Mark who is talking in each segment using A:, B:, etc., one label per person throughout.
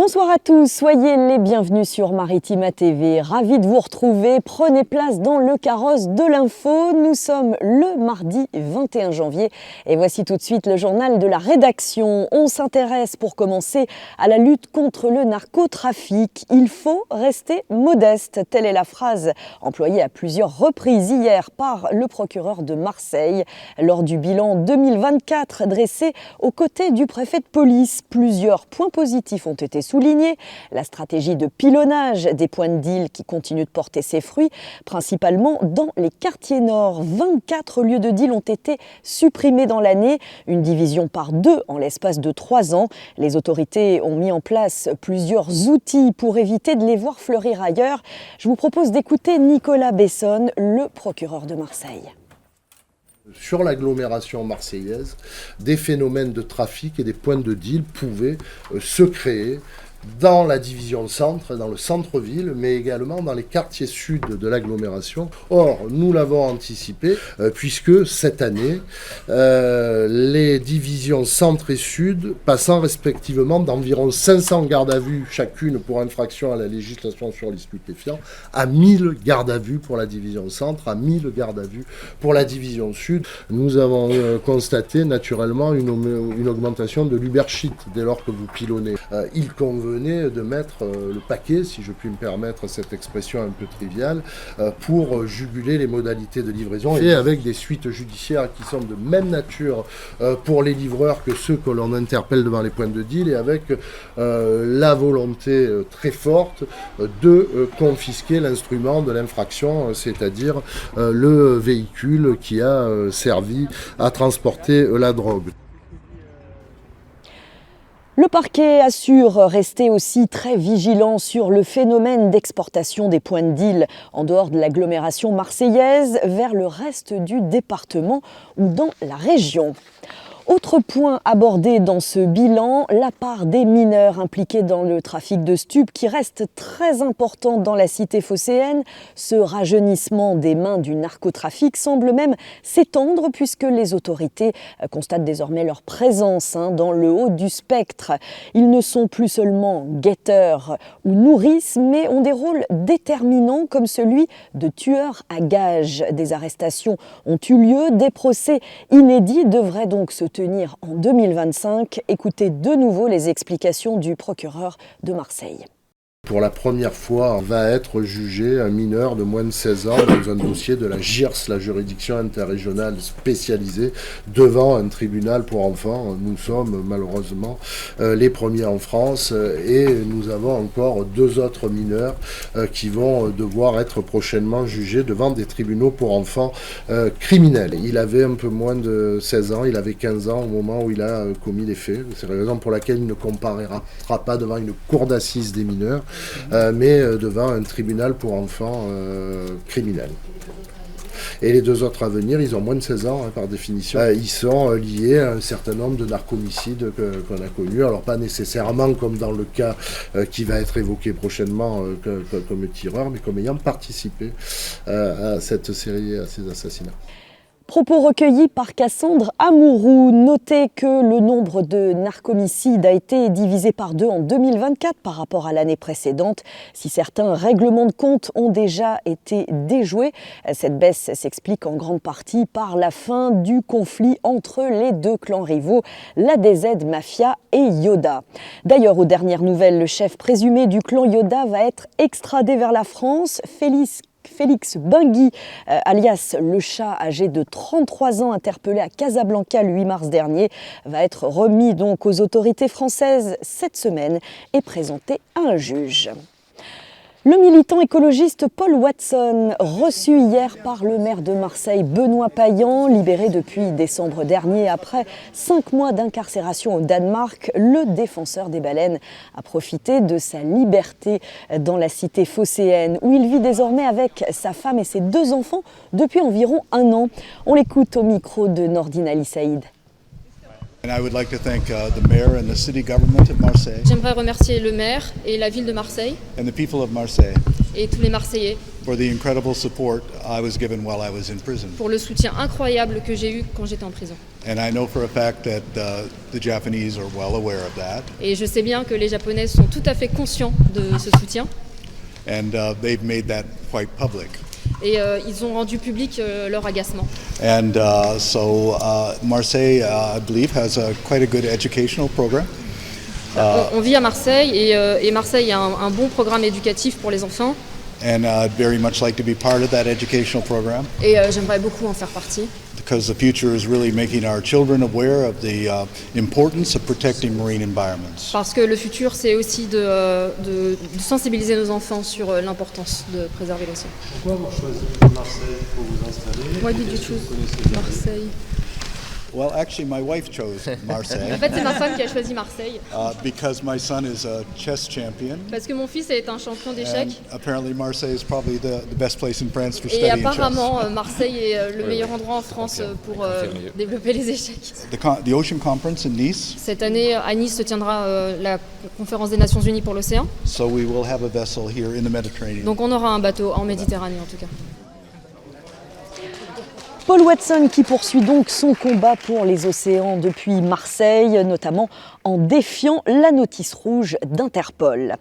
A: Bonsoir à tous, soyez les bienvenus sur Maritima TV. Ravi de vous retrouver, prenez place dans le carrosse de l'info. Nous sommes le mardi 21 janvier et voici tout de suite le journal de la rédaction. On s'intéresse pour commencer à la lutte contre le narcotrafic. Il faut rester modeste, telle est la phrase employée à plusieurs reprises hier par le procureur de Marseille. Lors du bilan 2024 dressé aux côtés du préfet de police, plusieurs points positifs ont été souligné, la stratégie de pilonnage des points de deal qui continue de porter ses fruits, principalement dans les quartiers nord. 24 lieux de deal ont été supprimés dans l'année, une division par deux en l'espace de 3 ans. Les autorités ont mis en place plusieurs outils pour éviter de les voir fleurir ailleurs. Je vous propose d'écouter Nicolas Besson, le procureur de Marseille.
B: Sur l'agglomération marseillaise, des phénomènes de trafic et des points de deal pouvaient se créer dans la division centre, dans le centre-ville, mais également dans les quartiers sud de l'agglomération. Or, nous l'avons anticipé, puisque cette année, les divisions centre et sud, passant respectivement d'environ 500 gardes à vue chacune pour infraction à la législation sur les stupéfiants, à 1000 gardes à vue pour la division centre, à 1000 gardes à vue pour la division sud. Nous avons constaté naturellement une augmentation de l'ubershit dès lors que vous pilonnez. Il convenait de mettre le paquet, si je puis me permettre cette expression un peu triviale, pour juguler les modalités de livraison et avec des suites judiciaires qui sont de même nature pour les livreurs que ceux que l'on interpelle devant les points de deal et avec la volonté très forte de confisquer l'instrument de l'infraction, c'est-à-dire le véhicule qui a servi à transporter la drogue.
A: Le parquet assure rester aussi très vigilant sur le phénomène d'exportation des points de deal en dehors de l'agglomération marseillaise vers le reste du département ou dans la région. Autre point abordé dans ce bilan, la part des mineurs impliqués dans le trafic de stupes qui reste très importante dans la cité phocéenne. Ce rajeunissement des mains du narcotrafic semble même s'étendre puisque les autorités constatent désormais leur présence dans le haut du spectre. Ils ne sont plus seulement guetteurs ou nourrices, mais ont des rôles déterminants comme celui de tueurs à gages. Des arrestations ont eu lieu, des procès inédits devraient donc se tenir en 2025. Écoutez de nouveau les explications du procureur de Marseille.
B: Pour la première fois, va être jugé un mineur de moins de 16 ans dans un dossier de la JIRS, la juridiction interrégionale spécialisée, devant un tribunal pour enfants. Nous sommes malheureusement les premiers en France et nous avons encore 2 autres mineurs qui vont devoir être prochainement jugés devant des tribunaux pour enfants criminels. Il avait un peu moins de 16 ans, il avait 15 ans au moment où il a commis les faits. C'est la raison pour laquelle il ne comparaîtra pas devant une cour d'assises des mineurs, mais devant un tribunal pour enfants criminels. Et les 2 autres à venir, ils ont moins de 16 ans par définition. Ils sont liés à un certain nombre de narcomicides qu'on a connus. Alors pas nécessairement comme dans le cas qui va être évoqué prochainement comme tireur, mais comme ayant participé à cette série, à ces assassinats.
A: Propos recueillis par Cassandre Amouroux. Notez que le nombre de narcomicides a été divisé par 2 en 2024 par rapport à l'année précédente. Si certains règlements de compte ont déjà été déjoués, cette baisse s'explique en grande partie par la fin du conflit entre les 2 clans rivaux, la DZ Mafia et Yoda. D'ailleurs, aux dernières nouvelles, le chef présumé du clan Yoda va être extradé vers la France. Félix Bengui, alias Le Chat, âgé de 33 ans, interpellé à Casablanca le 8 mars dernier, va être remis donc aux autorités françaises cette semaine et présenté à un juge. Le militant écologiste Paul Watson, reçu hier par le maire de Marseille, Benoît Payan, libéré depuis décembre dernier après 5 mois d'incarcération au Danemark, le défenseur des baleines a profité de sa liberté dans la cité phocéenne où il vit désormais avec sa femme et ses 2 enfants depuis environ 1 an. On l'écoute au micro de Nordine Ali Saïd.
C: J'aimerais remercier le maire et la ville de Marseille et tous les Marseillais
D: for the incredible support I was given while I was in prison.
C: pour le soutien incroyable que j'ai eu quand j'étais en prison.
D: And I know for a fact that the Japanese are well aware of that.
C: Et je sais bien que les Japonais sont tout à fait conscients de ce soutien.
D: And they've made that quite public.
C: Et ils ont rendu public leur agacement.
D: And so Marseille, I believe, has quite a good educational program.
C: On vit à Marseille et Marseille a un bon programme éducatif pour les enfants.
D: And I'd very much like to be part of that educational program.
C: Et j'aimerais beaucoup en faire partie.
D: Because the future is really making our children aware of the importance of protecting marine environments.
C: Parce que le futur, c'est aussi de sensibiliser nos enfants sur l'importance de préserver l'océan.
E: Pourquoi vous choisissez Marseille pour vous installer?
C: Why did you choose Marseille?
D: Well, actually, my wife chose Marseille.
C: En fait, c'est ma femme qui a choisi Marseille.
D: Because my son is a chess champion.
C: Parce que mon fils est un champion d'échecs.
D: And apparently Marseille is probably the best place in France for
C: Et
D: studying
C: apparemment,
D: chess.
C: Marseille est le meilleur endroit en France pour développer les échecs.
D: The Ocean Conference in Nice.
C: Cette année, à Nice se tiendra la conférence des Nations Unies pour l'océan.
D: So we will have a vessel here in the Mediterranean.
C: Donc on aura un bateau en Méditerranée en tout cas.
A: Paul Watson qui poursuit donc son combat pour les océans depuis Marseille, notamment en défiant la notice rouge d'Interpol.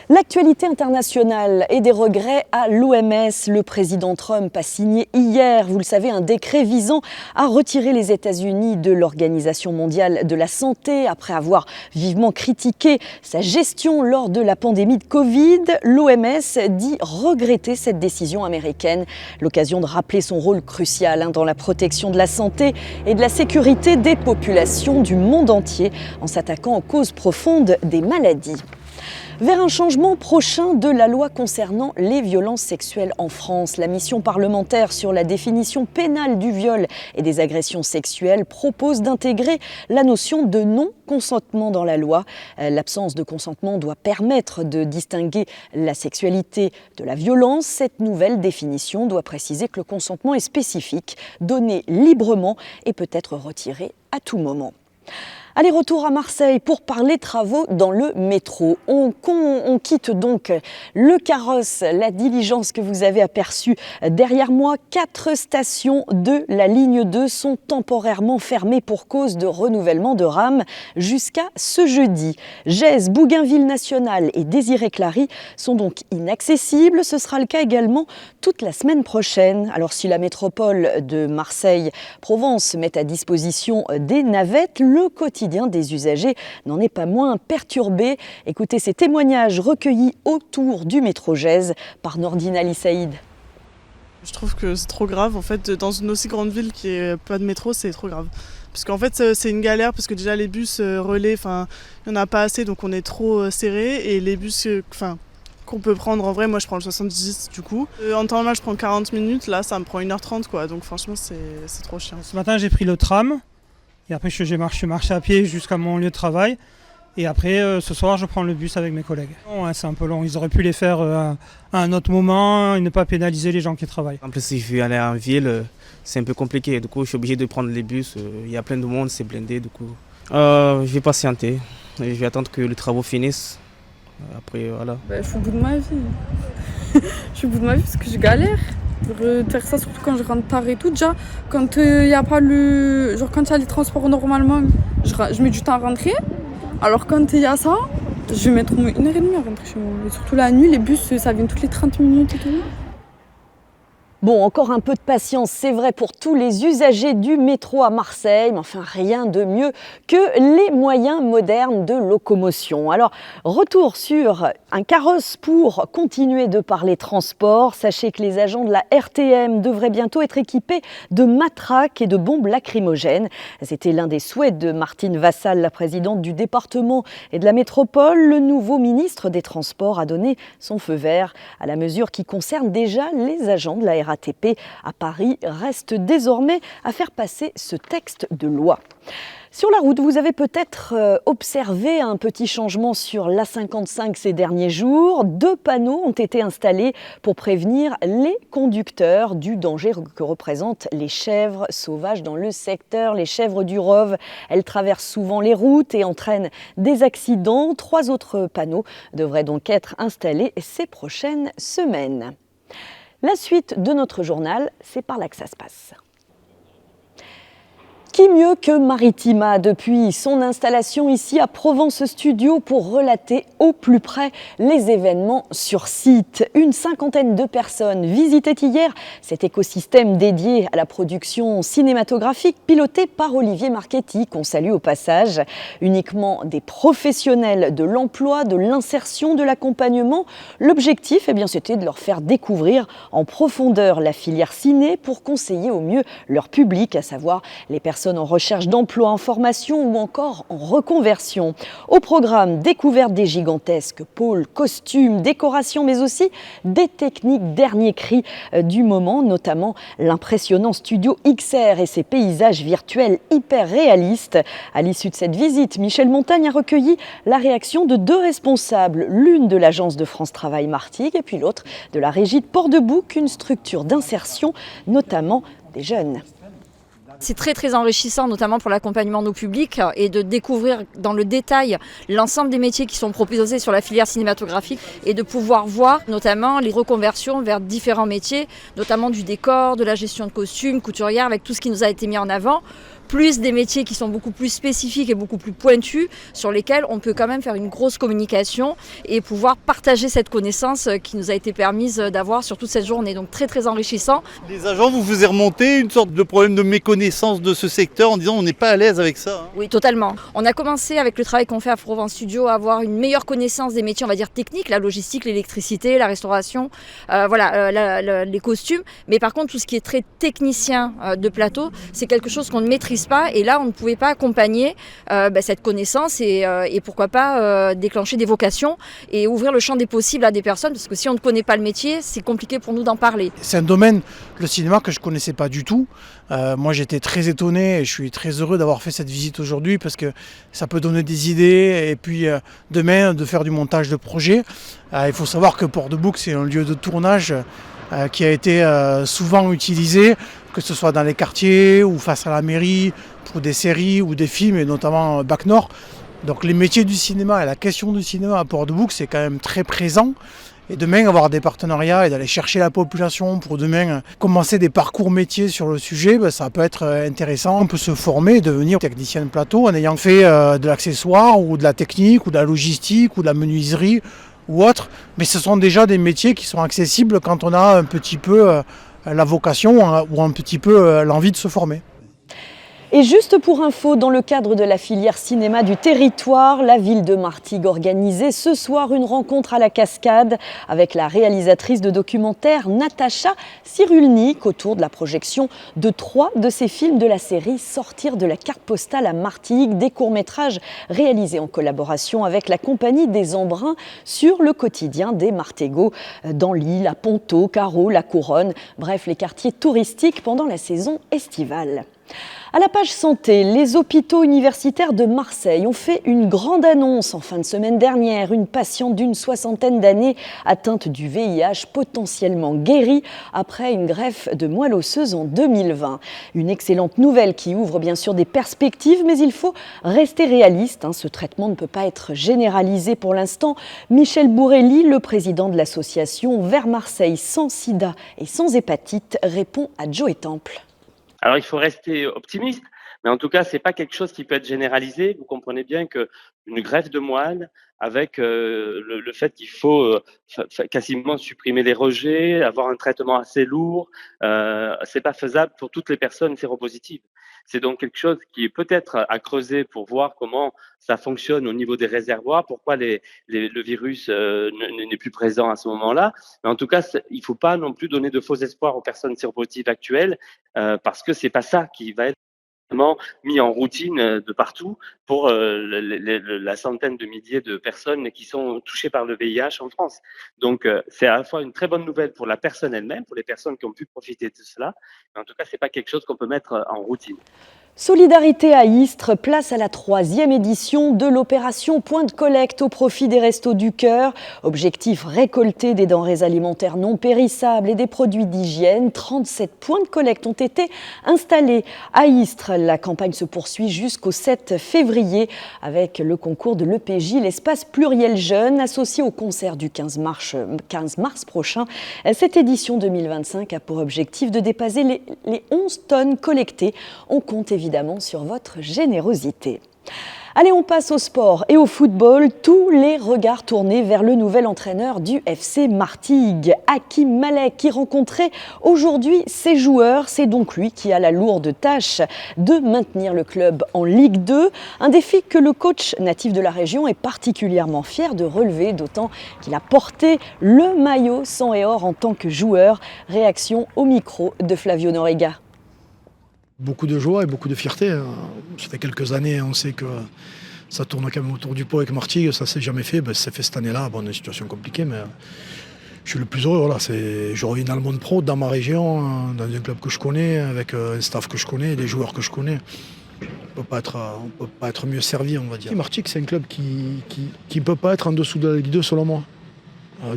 A: L'actualité internationale et des regrets à l'OMS. Le président Trump a signé hier, vous le savez, un décret visant à retirer les États-Unis de l'Organisation mondiale de la santé après avoir vivement critiqué sa gestion lors de la pandémie de Covid. L'OMS dit regretter cette décision américaine, l'occasion de rappeler son rôle crucial dans la protection de la santé et de la sécurité des populations du monde entier en s'attaquant aux causes profondes des maladies. Vers un changement prochain de la loi concernant les violences sexuelles en France, la mission parlementaire sur la définition pénale du viol et des agressions sexuelles propose d'intégrer la notion de non-consentement dans la loi. L'absence de consentement doit permettre de distinguer la sexualité de la violence. Cette nouvelle définition doit préciser que le consentement est spécifique, donné librement et peut être retiré à tout moment. Allez, retour à Marseille pour parler travaux dans le métro. On quitte donc le carrosse, la diligence que vous avez aperçue derrière moi. 4 stations de la ligne 2 sont temporairement fermées pour cause de renouvellement de rames jusqu'à ce jeudi. Gèze, Bougainville National et Désiré-Clary sont donc inaccessibles. Ce sera le cas également toute la semaine prochaine. Alors si la métropole de Marseille-Provence met à disposition des navettes, le quotidien des usagers n'en est pas moins perturbé. Écoutez ces témoignages recueillis autour du métro Gèze par Nordine Ali Saïd.
F: Je trouve que c'est trop grave, en fait, dans une aussi grande ville qui n'a pas de métro, c'est trop grave. Parce qu'en fait, c'est une galère, parce que déjà les bus relais, il n'y en a pas assez, donc on est trop serré, et les bus qu'on peut prendre, en vrai, moi je prends le 70 du coup. En temps normal, je prends 40 minutes, là ça me prend 1h30, quoi, donc franchement c'est trop chiant.
G: Ce matin, j'ai pris le tram. Et après, je marche à pied jusqu'à mon lieu de travail. Et après, ce soir, je prends le bus avec mes collègues. Ouais, c'est un peu long. Ils auraient pu les faire à un autre moment et ne pas pénaliser les gens qui travaillent.
H: En plus, si je veux aller en ville, c'est un peu compliqué. Du coup, je suis obligé de prendre les bus. Il y a plein de monde, c'est blindé. Du coup, je vais patienter. Je vais attendre que les travaux finissent. Après, voilà.
I: Je suis au bout de ma vie. Je suis au bout de ma vie parce que je galère. Faire ça surtout quand je rentre tard et tout. Déjà, quand il y a pas quand il y a les transports normalement, je mets du temps à rentrer. Alors quand il y a ça, je vais mettre 1h30 à rentrer chez moi. Et surtout la nuit, les bus, ça vient toutes les 30 minutes et tout.
A: Bon, encore un peu de patience, c'est vrai pour tous les usagers du métro à Marseille, mais enfin rien de mieux que les moyens modernes de locomotion. Alors, retour sur un carrosse pour continuer de parler transport. Sachez que les agents de la RTM devraient bientôt être équipés de matraques et de bombes lacrymogènes. C'était l'un des souhaits de Martine Vassal, la présidente du département et de la métropole. Le nouveau ministre des Transports a donné son feu vert à la mesure qui concerne déjà les agents de la RATP. RATP à Paris reste désormais à faire passer ce texte de loi. Sur la route, vous avez peut-être observé un petit changement sur l'A55 ces derniers jours. 2 panneaux ont été installés pour prévenir les conducteurs du danger que représentent les chèvres sauvages dans le secteur. Les chèvres du Rove, elles traversent souvent les routes et entraînent des accidents. 3 autres panneaux devraient donc être installés ces prochaines semaines. La suite de notre journal, c'est par là que ça se passe. Qui mieux que Maritima depuis son installation ici à Provence Studio pour relater au plus près les événements sur site. Une 50aine de personnes visitaient hier cet écosystème dédié à la production cinématographique piloté par Olivier Marchetti, qu'on salue au passage. Uniquement des professionnels de l'emploi, de l'insertion, de l'accompagnement. L'objectif, c'était de leur faire découvrir en profondeur la filière ciné pour conseiller au mieux leur public, à savoir les personnes en recherche d'emploi, en formation ou encore en reconversion. Au programme, découverte des gigantesques pôles, costumes, décorations, mais aussi des techniques dernier cri du moment, notamment l'impressionnant studio XR et ses paysages virtuels hyper réalistes. À l'issue de cette visite, Michel Montagne a recueilli la réaction de 2 responsables, l'une de l'agence de France Travail Martigues et puis l'autre de la régie de Port-de-Bouc, une structure d'insertion, notamment des jeunes.
J: C'est très très enrichissant, notamment pour l'accompagnement de nos publics et de découvrir dans le détail l'ensemble des métiers qui sont proposés sur la filière cinématographique et de pouvoir voir notamment les reconversions vers différents métiers, notamment du décor, de la gestion de costumes, couturière, avec tout ce qui nous a été mis en avant, plus des métiers qui sont beaucoup plus spécifiques et beaucoup plus pointus, sur lesquels on peut quand même faire une grosse communication et pouvoir partager cette connaissance qui nous a été permise d'avoir sur toute cette journée. Donc très très enrichissant.
K: Les agents vous faisaient remonter une sorte de problème de méconnaissance de ce secteur en disant on n'est pas à l'aise avec ça.
J: Oui, totalement. On a commencé avec le travail qu'on fait à Provence Studio à avoir une meilleure connaissance des métiers, on va dire techniques, la logistique, l'électricité, la restauration, les costumes. Mais par contre, tout ce qui est très technicien de plateau, c'est quelque chose qu'on ne maîtrise pas, et là on ne pouvait pas accompagner cette connaissance et pourquoi pas déclencher des vocations et ouvrir le champ des possibles à des personnes, parce que si on ne connaît pas le métier, c'est compliqué pour nous d'en parler.
L: C'est un domaine, le cinéma, que je ne connaissais pas du tout. Moi j'étais très étonné et je suis très heureux d'avoir fait cette visite aujourd'hui parce que ça peut donner des idées et puis demain de faire du montage de projet. Il faut savoir que Port-de-Bouc, c'est un lieu de tournage qui a été souvent utilisé, que ce soit dans les quartiers ou face à la mairie, pour des séries ou des films, et notamment Bac Nord. Donc les métiers du cinéma et la question du cinéma à Port-de-Bouc, c'est quand même très présent. Et demain, avoir des partenariats et d'aller chercher la population pour demain commencer des parcours métiers sur le sujet, ça peut être intéressant. On peut se former et devenir technicien de plateau en ayant fait de l'accessoire ou de la technique ou de la logistique ou de la menuiserie ou autre. Mais ce sont déjà des métiers qui sont accessibles quand on a un petit peu la vocation ou un petit peu l'envie de se former.
A: Et juste pour info, dans le cadre de la filière cinéma du territoire, la ville de Martigues organisait ce soir une rencontre à la cascade avec la réalisatrice de documentaire Natacha Cyrulnik autour de la projection de 3 de ses films de la série Sortir de la carte postale à Martigues, des courts-métrages réalisés en collaboration avec la compagnie des Embruns sur le quotidien des Martégots dans l'île, à Ponto, Carreau, La Couronne, bref les quartiers touristiques pendant la saison estivale. À la page santé, les hôpitaux universitaires de Marseille ont fait une grande annonce en fin de semaine dernière. Une patiente d'une 60aine d'années atteinte du VIH potentiellement guérie après une greffe de moelle osseuse en 2020. Une excellente nouvelle qui ouvre bien sûr des perspectives, mais il faut rester réaliste. Ce traitement ne peut pas être généralisé pour l'instant. Michel Bourrelli, le président de l'association Vers Marseille sans sida et sans hépatite, répond à Joe Temple.
M: Alors, il faut rester optimiste, mais en tout cas, c'est pas quelque chose qui peut être généralisé. Vous comprenez bien que une greffe de moelle, avec le fait qu'il faut quasiment supprimer les rejets, avoir un traitement assez lourd, c'est pas faisable pour toutes les personnes séropositives. C'est donc quelque chose qui est peut-être à creuser pour voir comment ça fonctionne au niveau des réservoirs, pourquoi le virus n'est plus présent à ce moment-là. Mais en tout cas, il ne faut pas non plus donner de faux espoirs aux personnes séropositives actuelles parce que c'est pas ça qui va être mis en routine de partout pour la centaine de milliers de personnes qui sont touchées par le VIH en France. Donc, c'est à la fois une très bonne nouvelle pour la personne elle-même, pour les personnes qui ont pu profiter de cela, mais en tout cas, c'est pas quelque chose qu'on peut mettre en routine.
A: Solidarité à Istres, place à la 3e édition de l'opération Point de collecte au profit des Restos du Cœur. Objectif, récolter des denrées alimentaires non périssables et des produits d'hygiène. 37 points de collecte ont été installés à Istres. La campagne se poursuit jusqu'au 7 février avec le concours de l'EPJ, l'espace pluriel jeune, associé au concert du 15 mars prochain. Cette édition 2025 a pour objectif de dépasser les 11 tonnes collectées. On compte évidemment sur votre générosité. Allez, on passe au sport et au football. Tous les regards tournés vers le nouvel entraîneur du FC Martigues, Hakim Malek, qui rencontrait aujourd'hui ses joueurs. C'est donc lui qui a la lourde tâche de maintenir le club en Ligue 2. Un défi que le coach natif de la région est particulièrement fier de relever, d'autant qu'il a porté le maillot sang et or en tant que joueur. Réaction au micro de Flavio Noriga.
N: Beaucoup de joie et beaucoup de fierté. Ça fait quelques années, on sait que ça tourne quand même autour du pot avec Martigues, ça ne s'est jamais fait. Ça s'est fait cette année-là, bon, une situation compliquée, mais je suis le plus heureux. Voilà. Je reviens dans le monde pro, dans ma région, dans un club que je connais, avec un staff que je connais, des joueurs que je connais. On ne peut pas être mieux servi, on va dire. Martigues, c'est un club qui ne peut pas être en dessous de la Ligue 2, selon moi.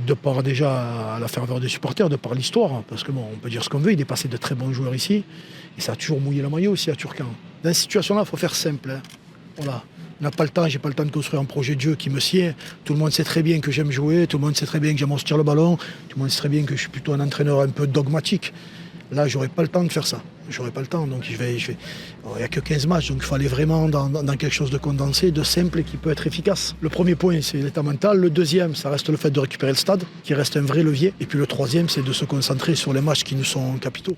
N: De par déjà la ferveur des supporters, de par l'histoire, parce que bon, on peut dire ce qu'on veut, il est passé de très bons joueurs ici, et ça a toujours mouillé la maillot aussi à Turcan. Dans cette situation-là, il faut faire simple. Hein. Voilà. On n'a pas le temps, j'ai pas le temps de construire un projet de jeu qui me sied. Tout le monde sait très bien que j'aime jouer, tout le monde sait très bien que j'aime on se tire le ballon, tout le monde sait très bien que je suis plutôt un entraîneur un peu dogmatique. Là, j'aurais pas le temps de faire ça. J'aurais pas le temps, donc il n'y a que 15 matchs, donc il fallait vraiment dans quelque chose de condensé, de simple et qui peut être efficace. Le premier point, c'est l'état mental. Le deuxième, ça reste le fait de récupérer le stade, qui reste un vrai levier. Et puis le troisième, c'est de se concentrer sur les matchs qui nous sont capitaux.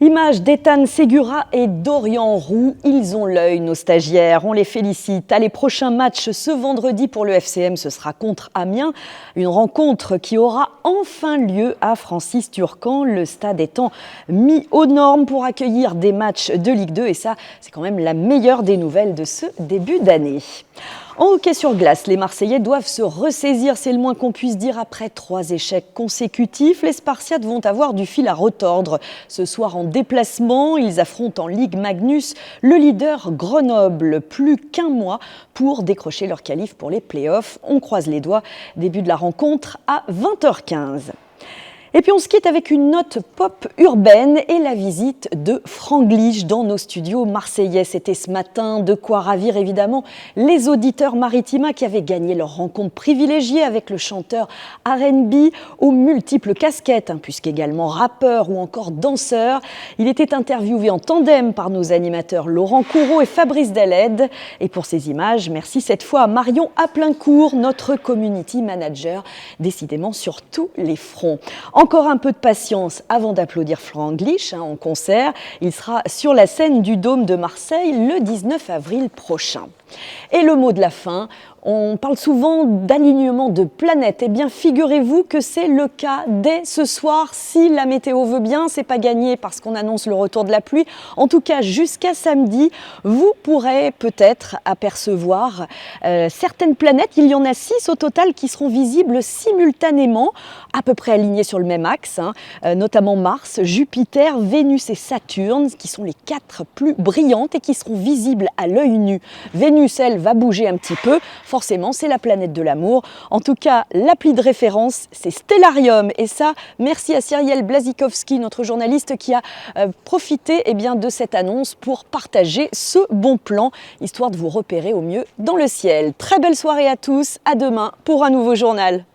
A: Image d'Ethan Segura et Dorian Roux, ils ont l'œil, nos stagiaires, on les félicite. Allez, prochain match ce vendredi pour le FCM, ce sera contre Amiens. Une rencontre qui aura enfin lieu à Francis Turcan, le stade étant mis aux normes pour accueillir des matchs de Ligue 2. Et ça, c'est quand même la meilleure des nouvelles de ce début d'année. En hockey sur glace, les Marseillais doivent se ressaisir, c'est le moins qu'on puisse dire, après 3 échecs consécutifs. Les Spartiates vont avoir du fil à retordre. Ce soir en déplacement, ils affrontent en Ligue Magnus le leader Grenoble. Plus qu'1 mois pour décrocher leur qualif pour les playoffs. On croise les doigts, début de la rencontre à 20h15. Et puis on se quitte avec une note pop urbaine et la visite de Franglish dans nos studios marseillais. C'était ce matin, de quoi ravir évidemment les auditeurs maritimas qui avaient gagné leur rencontre privilégiée avec le chanteur R&B aux multiples casquettes, puisqu'également rappeur ou encore danseur. Il était interviewé en tandem par nos animateurs Laurent Courreau et Fabrice Daled. Et pour ces images, merci cette fois à Marion Aplincourt, notre community manager, décidément sur tous les fronts. Encore un peu de patience avant d'applaudir Franglish en concert. Il sera sur la scène du Dôme de Marseille le 19 avril prochain. Et le mot de la fin, on parle souvent d'alignement de planètes. Eh bien, figurez-vous que c'est le cas dès ce soir. Si la météo veut bien, c'est pas gagné parce qu'on annonce le retour de la pluie. En tout cas, jusqu'à samedi, vous pourrez peut-être apercevoir certaines planètes. Il y en a 6 au total qui seront visibles simultanément, à peu près alignées sur le même axe, notamment Mars, Jupiter, Vénus et Saturne, qui sont les 4 plus brillantes et qui seront visibles à l'œil nu. Vénus, elle, va bouger un petit peu. Forcément, c'est la planète de l'amour. En tout cas, l'appli de référence, c'est Stellarium. Et ça, merci à Cyrielle Blazikowski, notre journaliste, qui a profité de cette annonce pour partager ce bon plan, histoire de vous repérer au mieux dans le ciel. Très belle soirée à tous. À demain pour un nouveau journal.